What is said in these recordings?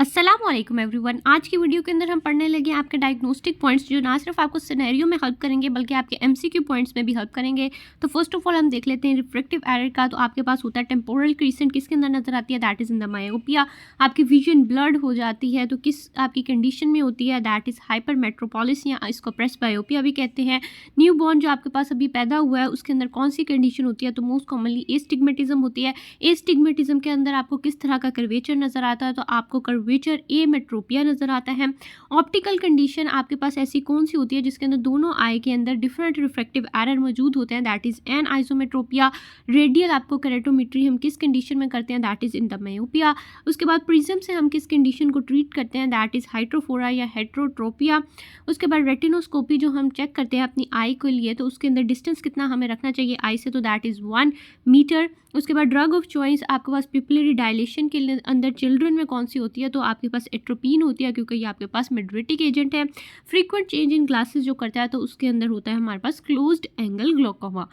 अस्सलामुअलैकुम एवरीवन। आज की वीडियो के अंदर हम पढ़ने लगे हैं आपके डायग्नोस्टिक पॉइंट्स, जो ना सिर्फ आपको सिनेरियो में हेल्प करेंगे बल्कि आपके एमसीक्यू पॉइंट्स में भी हेल्प करेंगे। तो फर्स्ट ऑफ ऑल हम देख लेते हैं रिफ्रैक्टिव एरर का। तो आपके पास होता है टेम्पोरल क्रीसेंट, किसके अंदर नजर आती है? That is in the myopia. आपकी विजन ब्लर्ड हो जाती है तो किस आपकी कंडीशन में होती है? दैट इज हाइपर मेट्रोपॉलिस, या इसको प्रेस बायोपिया भी कहते हैं। न्यू बॉर्न जो आपके पास अभी पैदा हुआ है उसके अंदर कौन सी कंडीशन होती है? तो मोस्ट कॉमनली एस्टिग्मेटिज्म होती है। एस्टिग्मेटिज्म के अंदर आपको किस तरह का कर्वेचर नजर आता है? तो आपको कर्वेचर ए मेट्रोपिया नजर आता है। ऑप्टिकल कंडीशन आपके पास ऐसी कौन सी होती है जिसके अंदर दोनों आई के अंदर डिफरेंट रिफ्रैक्टिव एरर मौजूद होते हैं? That is an isometropia. Radial आपको कैरेटोमेट्री हम किस कंडीशन में करते हैं? That is in the myopia. उसके बाद प्रिज्म से हम किस कंडीशन को ट्रीट करते हैं? दैट इज हाइड्रोफोरा या हेट्रोट्रोपिया। उसके बाद रेटिनोस्कोपी जो हम चेक करते हैं अपनी आई के लिए, तो उसके अंदर डिस्टेंस कितना हमें रखना चाहिए आई से? तो दैट इज 1 मीटर। उसके बाद ड्रग ऑफ चॉइस आपके पास पिपलरी डायलेशन के अंदर चिल्ड्रन में कौन सी होती है? तो आपके पास एट्रोपिन होती है, क्योंकि ये आपके पास मिड्रेटिक एजेंट है। फ्रीक्वेंट चेंज इन ग्लासेस जो करता है तो उसके अंदर होता है हमारे पास closed angle glaucoma.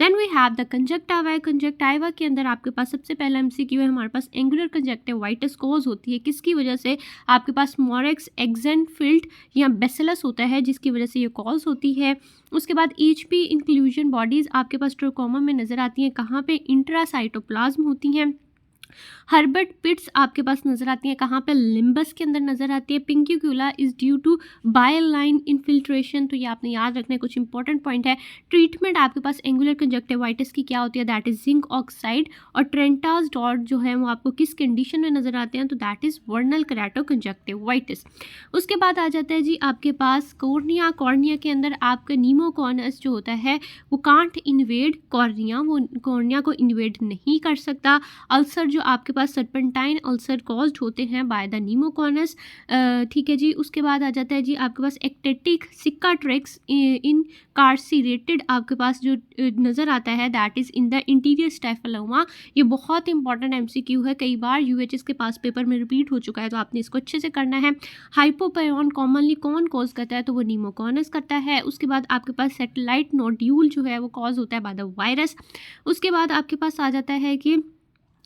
Then we have the conjunctiva. Conjunctiva के अंदर आपके पास सबसे पहला एमसीक्यू है हमारे पास एंगुलर कंजक्टिवाइटिस कॉज होती है किसकी वजह से? आपके पास मोरेक्स एक्जेंटफिल्ड या बेसिलस होता है जिसकी वजह से ये कॉज होती है। उसके बाद एचपी इंक्लूजन बॉडीज आपके पास ट्रोकोमा में नजर आती हैं, कहाँ पे? इंट्रासाइटोप्लाज्म होती हैं। हर्बर्ट पिट्स आपके पास नजर आती है कहाँ पे? लिम्बस के अंदर नजर आती है। Pinguecula is due to hyaline infiltration. तो ये आपने याद रखना है, कुछ इंपॉर्टेंट पॉइंट है। ट्रीटमेंट आपके पास एंगुलर कंजक्टिवाइटिस की क्या होती है? That is zinc oxide. और ट्रेंटाज डॉट जो है वो आपको किस कंडीशन में नजर आते हैं? तो दैट इज वर्नल कराटो कंजक्टिवाइटिस। उसके बाद आ जाता है जी आपके पास कॉर्निया। कॉर्निया के अंदर आपका नीमोकॉनस जो होता है वो कांट इन्वेड कॉर्निया, वो कॉर्निया को इन्वेड नहीं कर सकता। अल्सर जो आपके पास सर्पेंटाइन अल्सर कॉज्ड होते हैं बाय द नीमोकॉनस। ठीक है जी। उसके बाद आ जाता है जी आपके पास एक्टेटिक सिकाट्रिक्स इन कार्सीरेटेड आपके पास जो नज़र आता है that is in the interior staphyloma. ये बहुत इंपॉर्टेंट एमसीक्यू है, कई बार यूएचएस के पास पेपर में रिपीट हो चुका है, तो आपने इसको अच्छे से करना है। हाइपोपायन कॉमनली कौन कॉज करता है? तो वो नीमोकॉनस करता है। उसके बाद आपके पास सेटेलाइट नोड्यूल जो है वो कॉज होता है बाय द वायरस। उसके बाद आपके पास आ जाता है कि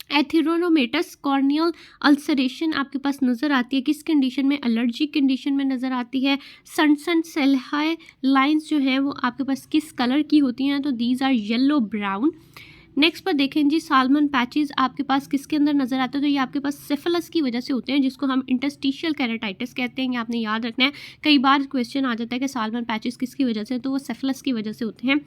एथिरोनोमेटस कॉर्नियल अल्सरेशन आपके पास नज़र आती है किस कंडीशन में? एलर्जी कंडीशन में नज़र आती है। सनसन सेल्हाई लाइंस जो हैं वो आपके पास किस कलर की होती हैं? तो these are yellow brown. Next पर देखें जी साल्मन पैचेस आपके पास किसके अंदर नजर आते हैं? तो ये आपके पास सिफिलिस की वजह से होते हैं, जिसको हम इंटरस्टिशियल कैरेटाइटिस कहते हैं। ये आपने याद रखना है, कई बार क्वेश्चन आ जाता है कि साल्मन पैचेस किसकी वजह से? तो वो सिफिलिस की वजह से होते हैं।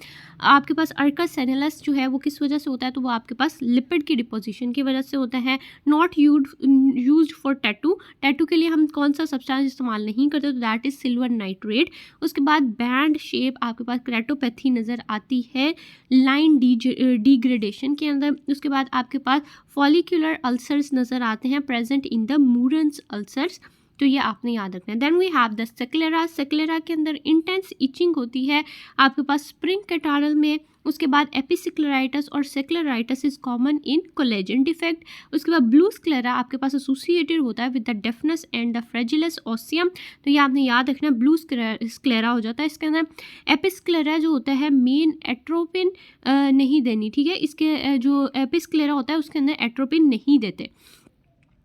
आपके पास अर्कस सेनेलस जो है वो किस वजह से होता है? तो वो आपके पास लिपिड की डिपोजिशन की वजह से होता है। Not used for tattoo. Tattoo के लिए हम कौन सा सब्सटेंस इस्तेमाल नहीं करते? तो दैट इज सिल्वर नाइट्रेट। उसके बाद बैंड शेप आपके पास क्रेटोपैथी नज़र आती है लाइन डिग्रेडेशन के अंदर। उसके बाद आपके पास फॉलिकुलर अल्सर्स नज़र आते हैं present in the Mooren's ulcers. तो ये आपने याद रखना है। Then we have the sclera. Sclera के अंदर इंटेंस इचिंग होती है आपके पास स्प्रिंग कैटारल में। उसके बाद एपिसिक्लेराइटिस और scleritis is common in collagen defect. उसके बाद ब्लू स्क्लेरा आपके पास एसोसिएटेड होता है with the deafness and the fragilitas ossium. तो ये आपने याद रखना है, ब्लू स्क्लेरा हो जाता है इसके अंदर। एपिस्क्लेरा जो होता है मेन एट्रोपिन नहीं देनी, ठीक है। इसके जो एपिस्क्लेरा होता है उसके अंदर एट्रोपिन नहीं देते।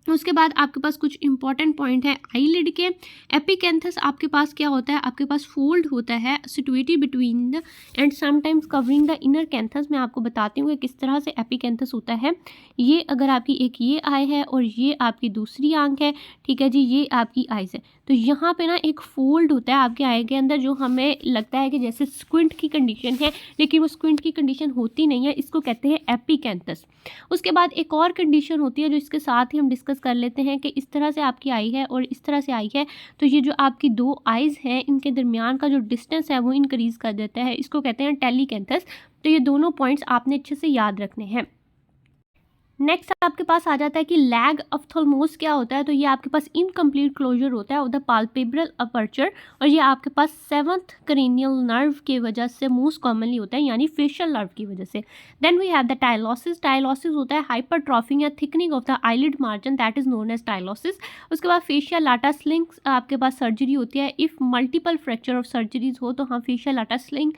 उसके बाद आपके पास कुछ इंपॉर्टेंट पॉइंट है आईलिड के। एपिकेंथस आपके पास क्या होता है? आपके पास फोल्ड होता है situated between the end sometimes covering the inner canthus. मैं आपको बताती हूँ कि किस तरह से एपिकेंथस होता है। ये अगर आपकी एक ये आई है और ये आपकी दूसरी आंख है, ठीक है जी, ये आपकी आइज है, तो यहाँ पे ना एक फोल्ड होता है आपके आई के अंदर जो हमें लगता है कि जैसे स्क्विंट की कंडीशन है, लेकिन वो स्क्विंट की कंडीशन होती नहीं है, इसको कहते हैं एपिकेंथस। उसके बाद एक और कंडीशन होती है जो इसके साथ ही हम डिस्कस कर लेते हैं कि इस तरह से आपकी आई है और इस तरह से आई है, तो ये जो आपकी दो आइज़ हैं इनके दरमियान का जो डिस्टेंस है वो इंक्रीज कर देता है, इसको कहते हैं टेलीकेंथस। तो ये दोनों पॉइंट्स आपने अच्छे से याद रखने हैं। नेक्स्ट आपके पास आ जाता है कि लैग ऑफ्थल्मोस क्या होता है? तो ये आपके पास इनकम्प्लीट क्लोजर होता है ऑफ द पाल्पेब्रल अपर्चर, और ये आपके पास 7th क्रेनियल नर्व की वजह से मोस्ट कॉमनली होता है, यानी फेशियल नर्व की वजह से। Then we have the tylosis. Tylosis होता है हाइपरट्रॉफिंग या thickening of the eyelid margin, that is known as tylosis. उसके बाद फेशियल लाटा स्लिंग आपके पास सर्जरी होती है। If multiple fracture of surgeries हो तो हम फेशियल लाटा स्लिंग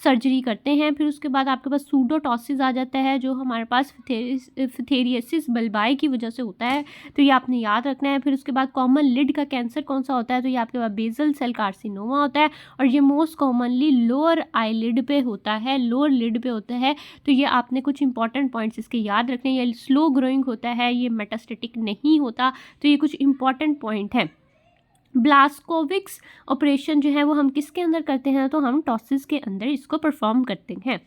सर्जरी करते हैं। फिर उसके बाद आपके पास सूडोटॉसिस आ जाता है, जो हमारे पास फिथेरियसिस सिस बल्बाई की वजह से होता है, तो ये आपने याद रखना है। फिर उसके बाद कॉमन लिड का कैंसर कौन सा होता है, तो ये आपके पास बेसल सेल कार्सिनोमा होता है और ये मोस्ट कॉमनली लोअर आईलिड पे होता है, लोअर लिड पे होता है। तो ये आपने कुछ इंपॉर्टेंट पॉइंट्स इसके याद रखने हैं। ये स्लो ग्रोइंग होता है, ये मेटास्टेटिक नहीं होता, तो ये कुछ इंपॉर्टेंट पॉइंट हैं। ब्लास्कोविक्स ऑपरेशन जो है वो हम किसके अंदर करते हैं, तो हम टॉसिस के अंदर इसको परफॉर्म करते हैं।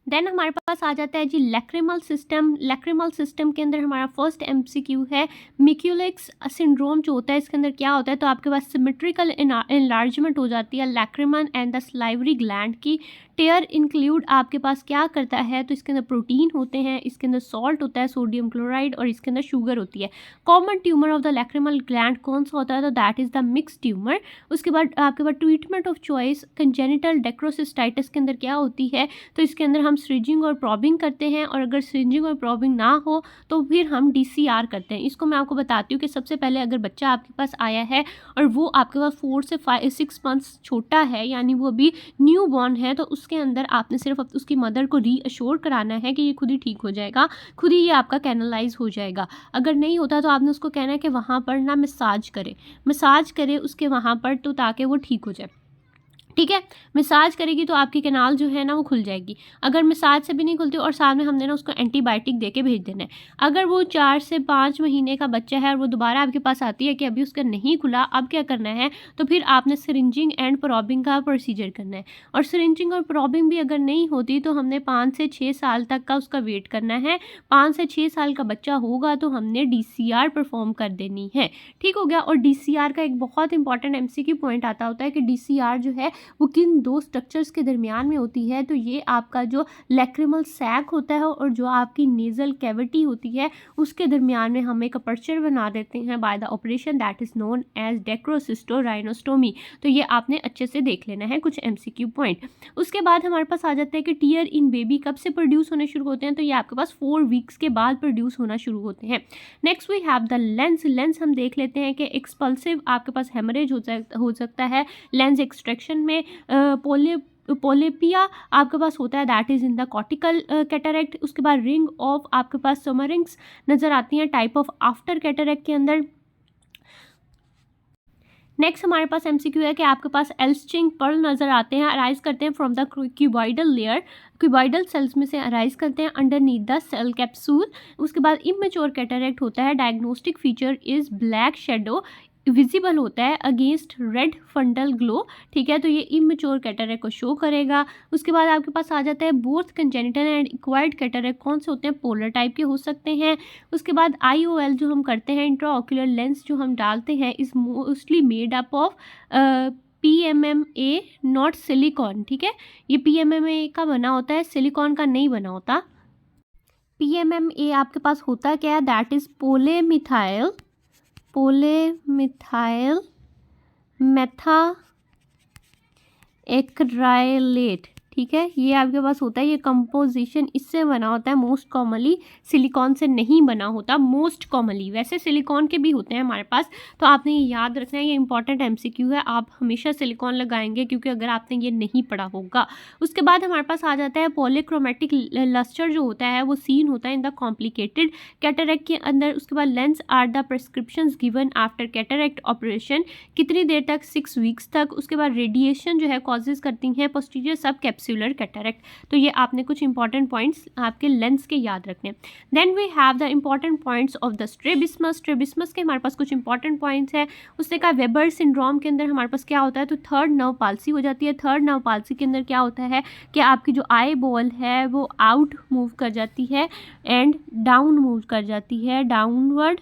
देन हमारे पास आ जाता है जी लैक्रिमल सिस्टम। लैक्रिमल सिस्टम के अंदर हमारा फर्स्ट एमसीक्यू है मिक्यूलेक्स सिंड्रोम जो होता है, इसके अंदर क्या होता है, तो आपके पास सिमेट्रिकल एनलार्जमेंट हो जाती है लैक्रिमन एंड द सलाइवरी ग्लैंड की। टेयर इंक्लूड आपके पास क्या करता है, तो इसके अंदर प्रोटीन होते हैं, इसके अंदर सॉल्ट होता है सोडियम क्लोराइड और इसके अंदर शुगर होती है। Common tumour of the lacrimal gland कौन सा होता है, तो that is the mix tumour. उसके बाद आपके पास ट्रीटमेंट ऑफ चॉइस कंजेनिटल डेक्रोसिस्टाइटिस के अंदर क्या होती है, तो इसके अंदर हम स्रिंजिंग और प्रॉबिंग करते हैं और अगर स्रिंजिंग और प्रॉबिंग ना हो तो फिर हम DCR करते हैं। इसको मैं आपको बताती हूँ कि सबसे पहले अगर बच्चा आपके पास आया है और वो आपके पास 4 से 6 मंथ्स छोटा है, यानी वो अभी न्यू बॉर्न है, तो उसके अंदर आपने सिर्फ उसकी मदर को रीअश्योर कराना है कि ये खुद ही ठीक हो जाएगा, खुद ही ये आपका कैनलाइज हो जाएगा। अगर नहीं होता तो आपने उसको कहना है कि वहाँ पर ना मसाज करे उसके वहाँ पर, तो ताकि वो ठीक हो जाए। ठीक है, मसाज करेगी तो आपकी कैनाल जो है ना वो खुल जाएगी। अगर मसाज से भी नहीं खुलती और साथ में हमने ना उसको एंटीबायोटिक दे के भेज देना है। अगर वो 4 से 5 महीने का बच्चा है और वो दोबारा आपके पास आती है कि अभी उसका नहीं खुला, अब क्या करना है, तो फिर आपने सिरिंजिंग एंड प्रॉबिंग का प्रोसीजर करना है। और सिरिंजिंग और प्रॉबिंग भी अगर नहीं होती तो हमने 5 से 6 साल तक का उसका वेट करना है। 5 से 6 साल का बच्चा होगा तो हमने DCR परफॉर्म कर देनी है। ठीक हो गया। और DCR का एक बहुत इंपॉर्टेंट MCQ पॉइंट आता होता है कि DCR जो है वो किन 2 स्ट्रक्चर्स के दरमियान में होती है, तो ये आपका जो लैक्रिमल सैक होता है और जो आपकी नेजल कैविटी होती है उसके दरमियान में हम एक अपर्चर बना देते हैं by the operation that is known as dacryocystorhinostomy. तो ये आपने अच्छे से देख लेना है कुछ MCQ पॉइंट। उसके बाद हमारे पास आ जाता है कि टीयर इन बेबी कब से प्रोड्यूस होने शुरू होते हैं, तो ये आपके पास 4 वीक्स के बाद प्रोड्यूस होना शुरू होते हैं। Next we have the lens. Lens हम देख लेते हैं कि एक्सपल्सिव आपके पास हेमरेज हो सकता है लेंस एक्सट्रैक्शन में। पोलेपिया आपके पास होता है that is in the cortical cataract. उसके बाद रिंग ऑफ आपके पास सोमरिंग्स नजर आती हैं टाइप ऑफ आफ्टर कैटरेक्ट के अंदर। नेक्स्ट हमारे पास MCQ है कि आपके पास एल्स्टिंग पर्ल नजर आते हैं, अराइज करते हैं from the cuboidal layer, cuboidal cells में से अराइज करते हैं अंडरनीथ द सेल कैप्सूल। उसके बाद इमेच्योर कैटरेक्ट होता है, diagnostic feature is black shadow visible होता है अगेंस्ट रेड फंडल ग्लो। ठीक है, तो ये इमेच्योर कैटरेक्ट को शो करेगा। उसके बाद आपके पास आ जाता है both congenital and acquired cataract कौन से होते हैं, पोलर टाइप के हो सकते हैं। उसके बाद IOL जो हम करते हैं इंट्राऑक्यूलर लेंस जो हम डालते हैं is mostly made up of PMMA not silicon. ठीक है, ये PMMA का बना होता है, सिलिकॉन का नहीं बना होता। PMMA आपके पास होता क्या है, दैट इज पोलेमिथाइल मेथा एक्राइलेट। ठीक है, ये आपके पास होता है, ये कंपोजिशन इससे बना होता है, मोस्ट कॉमनली सिलिकॉन से नहीं बना होता मोस्ट कॉमनली। वैसे सिलिकॉन के भी होते हैं हमारे पास, तो आपने ये याद रखना है, ये इंपॉर्टेंट MCQ है। आप हमेशा सिलिकॉन लगाएंगे क्योंकि अगर आपने ये नहीं पढ़ा होगा। उसके बाद हमारे पास आ जाता है पॉलीक्रोमेटिक लस्टर जो होता है वो सीन होता है इन द कॉम्प्लिकेटेड कैटरेक्ट के अंदर। उसके बाद lens are the prescriptions given after cataract operation, कितनी देर तक, 6 वीक्स तक। उसके बाद रेडिएशन जो है कॉजेज करती हैं पोस्टीरियर सब कैप्सुलर कैटरेक्ट। तो ये आपने कुछ इंपॉर्टेंट पॉइंट्स आपके लेंस के याद रखने। Then we have the important points of the strabismus. Strabismus के हमारे पास कुछ इंपॉर्टेंट पॉइंट्स हैं। उससे कहा वेबर सिंड्रोम के अंदर हमारे पास क्या होता है, तो थर्ड नर्व पाल्सी हो जाती है। थर्ड नर्व पाल्सी के अंदर क्या होता है कि आपकी जो आई बॉल है वो आउट मूव कर जाती है एंड डाउन मूव कर जाती है, डाउनवर्ड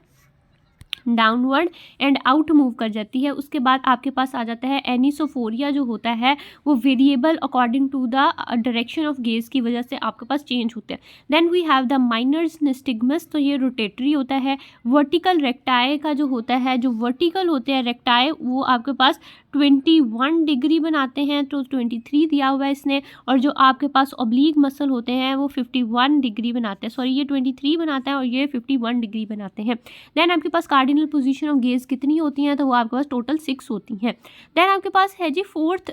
एंड आउट मूव कर जाती है। उसके बाद आपके पास आ जाता है एनिसोफोरिया जो होता है वो variable according to the direction of gaze की वजह से आपके पास चेंज होते हैं। Then we have the miners nystagmus, तो ये रोटेटरी होता है। वर्टिकल रेक्टाई का जो होता है, जो वर्टिकल होते हैं रेक्टाई वो आपके पास 21 डिग्री बनाते हैं, तो 23 दिया हुआ है इसने। और जो आपके पास ऑब्लिक मसल होते हैं वो 51 डिग्री बनाते हैं, सॉरी ये 23 बनाता है और ये 51 डिग्री बनाते हैं। देन आपके पास कार्डिनल पोजीशन ऑफ गेज कितनी होती हैं, तो वो आपके पास टोटल 6 होती हैं। देन आपके पास है जी Worth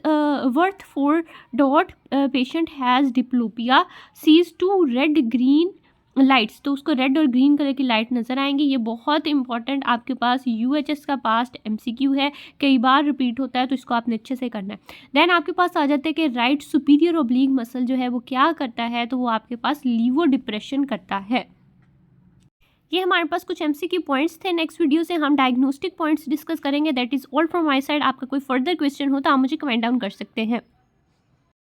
4 dot patient has diplopia, sees 2 red green lights, तो उसको रेड और ग्रीन कलर की लाइट नज़र आएंगी। ये बहुत इंपॉर्टेंट आपके पास यूएचएस का पास्ट एमसीक्यू है, कई बार रिपीट होता है, तो इसको आपने अच्छे से करना है। देन आपके पास आ जाता है कि राइट सुपीरियर ओब्लिक मसल जो है वो क्या करता है, तो वो आपके पास लीवर डिप्रेशन करता है। ये हमारे पास कुछ एमसीक्यू पॉइंट्स थे। नेक्स्ट वीडियो से हम डायग्नोस्टिक पॉइंट्स डिस्कस करेंगे। That is all from my side. आपका कोई फर्दर क्वेश्चन हो तो आप मुझे कमेंट डाउन कर सकते हैं।